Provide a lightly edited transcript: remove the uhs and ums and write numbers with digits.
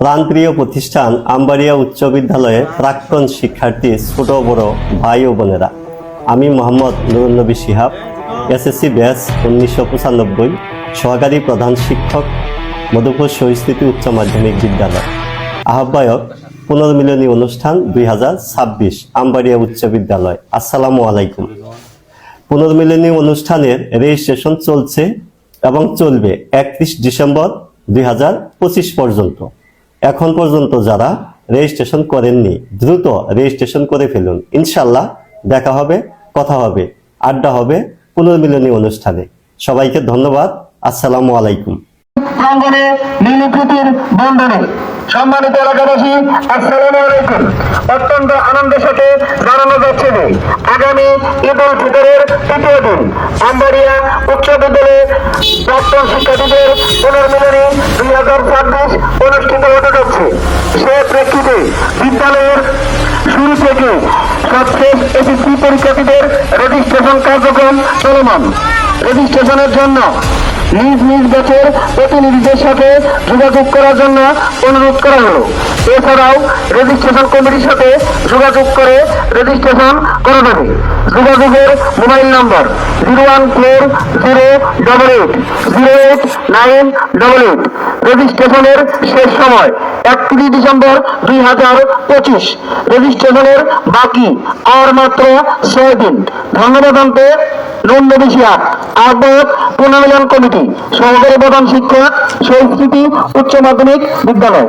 প্রাণপ্রিয় প্রতিষ্ঠান আমবাড়িয়া উচ্চ বিদ্যালয়ের প্রাক্তন শিক্ষার্থী, ছোট বড় ভাই ও বোনেরা, আমি মোহাম্মদ নুরুন্নবী শিহাব, এসএসসি ব্যাচ 1995, সহকারী প্রধান শিক্ষক, মধুপুর শহীদ উচ্চ মাধ্যমিক বিদ্যালয়, আহ্বায়ক পুনর্মিলনী অনুষ্ঠান 2026 আমবাড়িয়া উচ্চ বিদ্যালয়। আসসালামু আলাইকুম। পুনর্মিলনী অনুষ্ঠানের রেজিস্ট্রেশন চলছে এবং চলবে 31 ডিসেম্বর 2025 পর্যন্ত। এখন পর্যন্ত যারা রেজিস্ট্রেশন করেননি দ্রুত রেজিস্ট্রেশন করে ফেলুন। ইনশাল্লাহ দেখা হবে, কথা হবে, আড্ডা হবে পুনর্মিলনী অনুষ্ঠানে। সবাইকে ধন্যবাদ। আসসালামু আলাইকুম। প্রাঙ্গণে নীলকুঠির বন্ধনে সম্মানিত এলাকাবাসী, আসসালামু আলাইকুম। অত্যন্ত আনন্দের সাথে জানানো যাচ্ছে যে আগামী ঈদ উল ফিতরের তৃতীয় দিন আমবাড়িয়া উচ্চ বিদ্যালয়ে প্রাক্তন শিক্ষার্থীদের পুনর্মিলনী 2026 অনুষ্ঠিত হতে যাচ্ছে। সে প্রেক্ষিতে বিদ্যালয়ের শুরু থেকে সবশেষ এসএসসি পরীক্ষার্থীদের রেজিস্ট্রেশন কার্যক্রম চলমান। রেজিস্ট্রেশনের জন্য নিজ নিজ ব্যাচের প্রতিনিধিদের সাথে যোগাযোগ করার জন্য অনুরোধ করা হলো। এছাড়াও রেজিস্ট্রেশন কমিটির সাথে যোগাযোগ করে রেজিস্ট্রেশন করা যাবে। যোগাযোগের মোবাইল নম্বর 01488080988। রেজিস্ট্রেশনের শেষ সময় 31 ডিসেম্বর 2025। রেজিস্ট্রেশনের বাকি আর মাত্র 6 দিন। ধন্যবাদ জানতে নুরুন্নবী শিহাব, আহ্বায়ক পুনর্মিলন কমিটি, সহকারী প্রধান শিক্ষক, শহীদ স্মৃতি উচ্চ মাধ্যমিক বিদ্যালয়।